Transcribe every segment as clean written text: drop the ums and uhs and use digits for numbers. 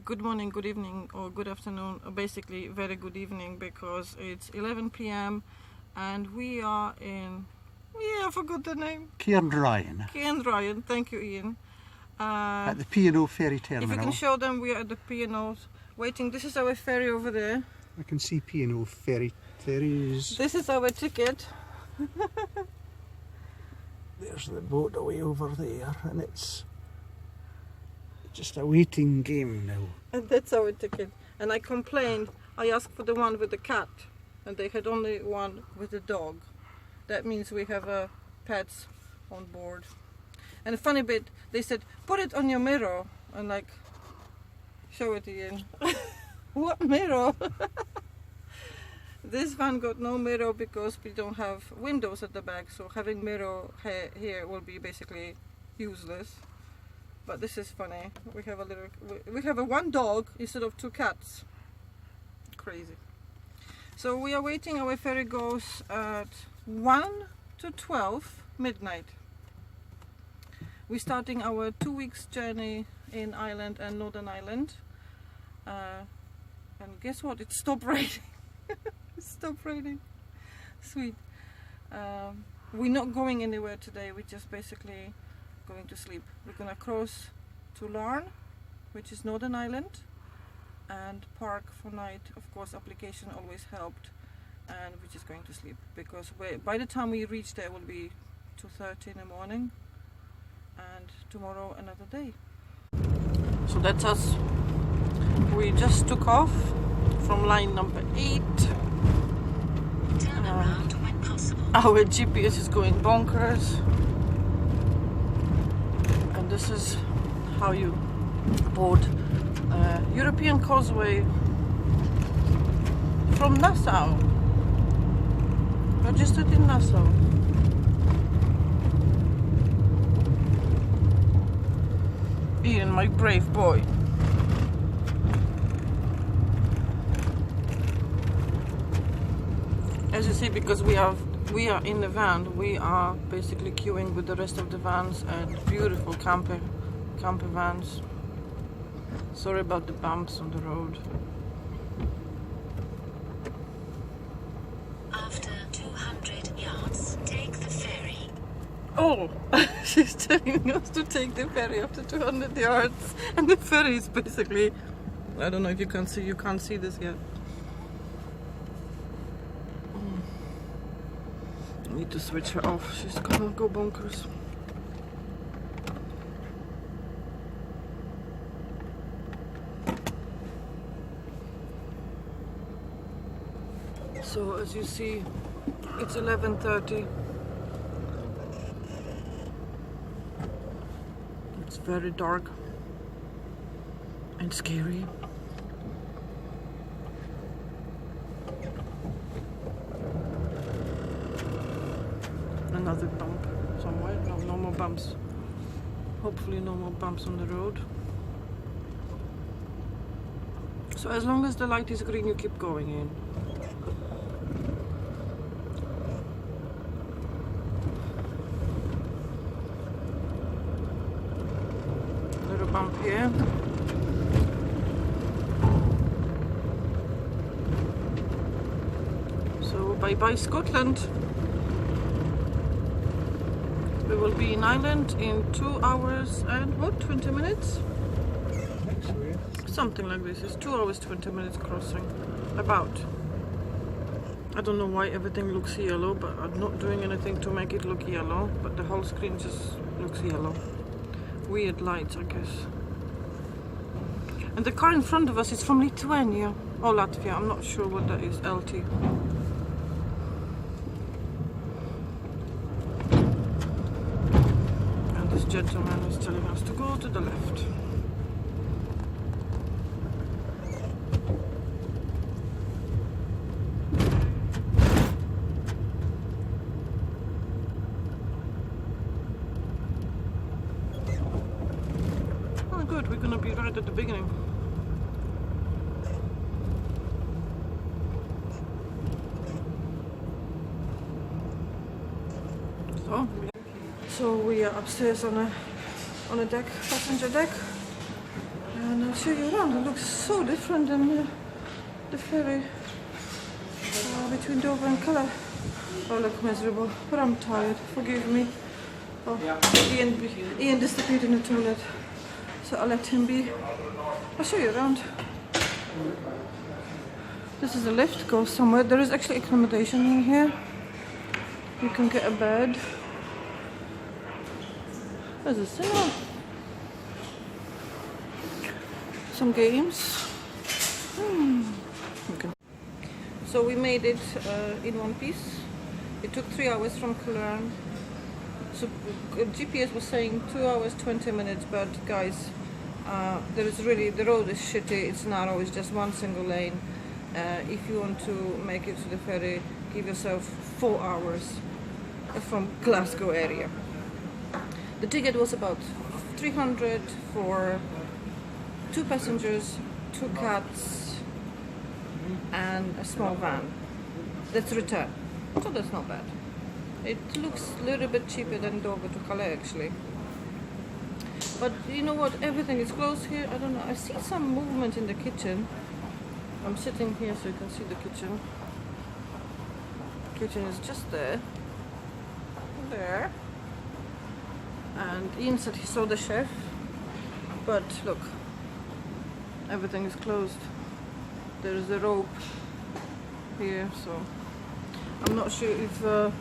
good morning, good evening, or good afternoon, or basically very good evening, because it's 11 p.m. and we are in, I forgot the name. Cairnryan, thank you, Ian. At the P&O ferry terminal. If you can show them, we are at the P&O waiting. This is our ferry over there. I can see P&O ferries. This is our ticket. There's the boat away over there, and it's just a waiting game now. And that's our ticket. And I complained, I asked for the one with the cat, and they had only one with the dog. That means we have pets on board. And the funny bit, they said, put it on your mirror. And like, show it Ian. What mirror? This van got no mirror because we don't have windows at the back, so having mirror here will be basically useless. But this is funny. We have a one dog instead of two cats. Crazy. So we are waiting. Our ferry goes at 1 to 12 midnight. We're starting our 2 weeks journey in Ireland and Northern Ireland. And guess what? It stopped raining. It stopped raining. Sweet. We're not going anywhere today. We're just basically going to sleep. We're gonna cross to Larne, which is Northern Ireland, and park for night. Of course, application always helped, and we're just going to sleep because by the time we reach there, it will be 2:30 in the morning, and tomorrow another day. So that's us. We just took off from line number 8. Turn around when possible. Our GPS is going bonkers. And this is how you board European Causeway from Nassau. Registered in Nassau. Ian, my brave boy. As you see, because we are in the van, we are basically queuing with the rest of the vans and beautiful camper vans. Sorry about the bumps on the road. After 200 yards, take the ferry. Oh, she's telling us to take the ferry after 200 yards, and the ferry is basically, I don't know if you can't see this yet. I need to switch her off, she's gonna go bonkers. So as you see, it's 11:30. It's very dark and scary. Another bump somewhere. No more bumps. Hopefully no more bumps on the road. So as long as the light is green, you keep going in. Little bump here. So bye-bye Scotland. We will be in Ireland in 2 hours and what, 20 minutes? Something like this. It's 2 hours 20 minutes crossing. About. I don't know why everything looks yellow, but I'm not doing anything to make it look yellow, but the whole screen just looks yellow. Weird lights, I guess. And the car in front of us is from Lithuania or Latvia. I'm not sure what that is. LT. Gentleman is telling us to go to the left. Oh good, we're gonna be right at the beginning. So we are upstairs on a deck, passenger deck, and show you around. It looks so different than the ferry between Dover and Calais. I look miserable, but I'm tired. Forgive me. Oh, Ian disappeared in the toilet, so I'll let him be. I'll show you around. This is a lift, goes somewhere. There is actually accommodation in here. You can get a bed. There's a cinema. Some games. Okay. So we made it in one piece. It took 3 hours from Cologne. So GPS was saying 2 hours 20 minutes, but guys, there is really, the road is shitty. It's narrow. It's just one single lane. If you want to make it to the ferry, give yourself 4 hours from Glasgow area. The ticket was about 300 for 2 passengers, 2 cats, and a small van. That's return, so that's not bad. It looks a little bit cheaper than Dover to Calais actually. But you know what, everything is closed here. I don't know, I see some movement in the kitchen. I'm sitting here so you can see the kitchen. Kitchen is just there. There. And Ian said he saw the chef. But look, everything is closed. There is a rope here, so I'm not sure if a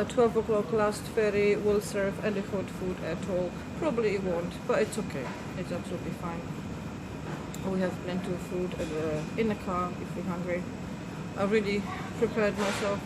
12 o'clock last ferry will serve any hot food at all. Probably it won't, but it's okay. It's absolutely fine. We have plenty of food in the car if we're hungry. I really prepared myself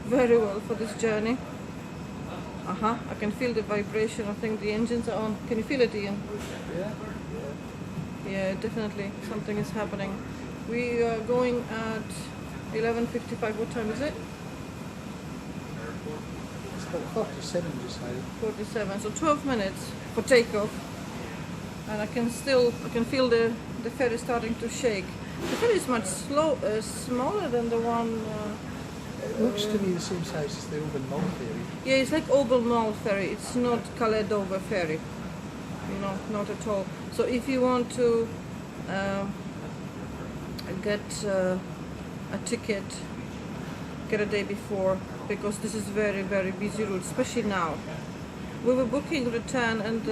very well for this journey. I can feel the vibration. I think the engines are on. Can you feel it, Ian? Yeah, definitely something is happening. We are going at 11:55. What time is it? It's about 47 just now. 47. So 12 minutes for takeoff. And I can feel the ferry starting to shake. The ferry is much smaller than the one. It looks to me the same size as the Oban Mull ferry. Yeah, it's like Oban Mull ferry. It's not Calais Dover ferry. No, not at all. So if you want to get a ticket, get a day before, because this is very, very busy route, especially now. We were booking return, and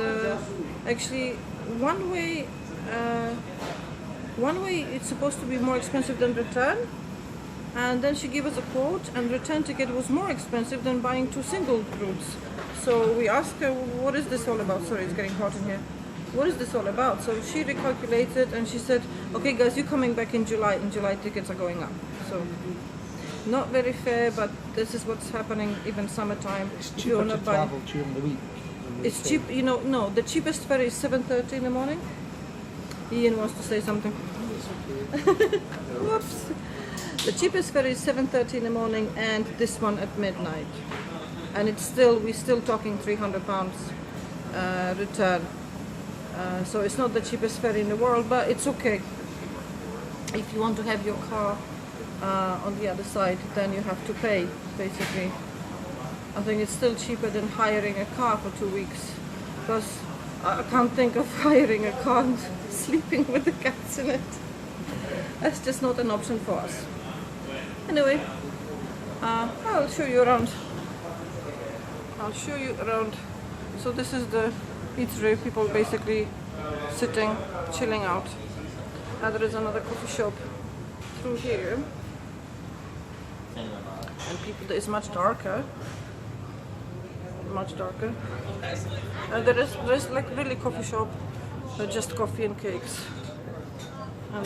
actually one way it's supposed to be more expensive than return, and then she gave us a quote, and return ticket was more expensive than buying 2 single routes. So we asked her, what is this all about? Sorry, it's getting hot in here. What is this all about? So she recalculated, and she said, okay guys, you're coming back in July. In July tickets are going up. So not very fair, but this is what's happening even summertime. It's cheaper to travel during the week. It's cheap, you know. No, the cheapest ferry is 7:30 in the morning. Ian wants to say something. Whoops. The cheapest ferry is 7:30 in the morning, and this one at midnight. And we're still talking £300 return. So it's not the cheapest ferry in the world, but it's okay. If you want to have your car on the other side, then you have to pay, basically. I think it's still cheaper than hiring a car for 2 weeks, because I can't think of hiring a car and sleeping with the cats in it. That's just not an option for us. Anyway, I'll show you around. So this is the eatery, people basically sitting, chilling out. There is another coffee shop through here, and people, it's much darker. There's like really coffee shop, just coffee and cakes, and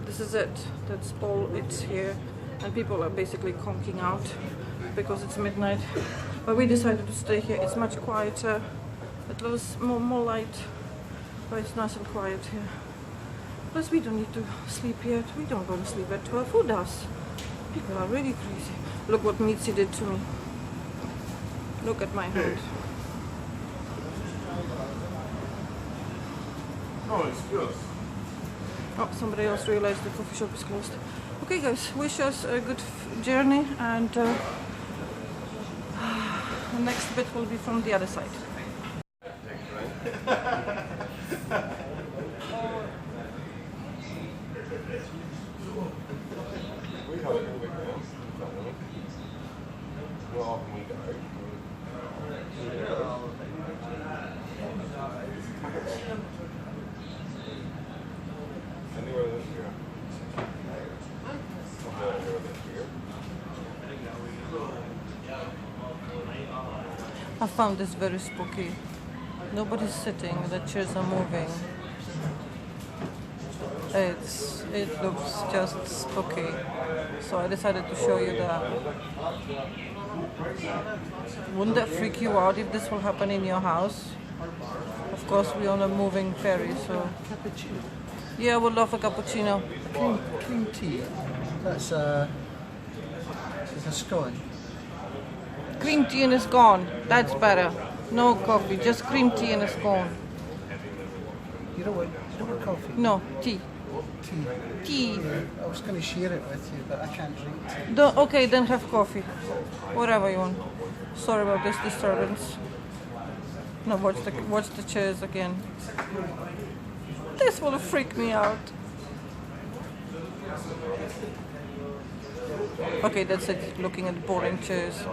this is it. That's all it's here, and people are basically conking out because it's midnight. But we decided to stay here. It's much quieter. It was more light, but it's nice and quiet here. Plus we don't need to sleep yet. We don't go to sleep at 12. Who does? People are really crazy. Look what Mitzi did to me. Look at my hand. No, it's good. Oh, somebody else realized the coffee shop is closed. Okay guys, wish us a good journey, and the next bit will be from the other side. found this very spooky. Nobody's sitting, the chairs are moving. It looks just spooky. So I decided to show you that. Wouldn't that freak you out if this will happen in your house? Of course, we're on a moving ferry, so Cappuccino. yeah, I would love a cappuccino. Cream tea. That's a scone. Cream tea and a scone. That's better. No coffee, just cream tea and a scone. You don't want coffee? No, tea. Tea. Tea. Yeah, I was going to share it with you, but I can't drink tea. Okay, then have coffee. Whatever you want. Sorry about this disturbance. No, watch the chairs again. This will freak me out. Okay, that's it. Looking at boring chairs.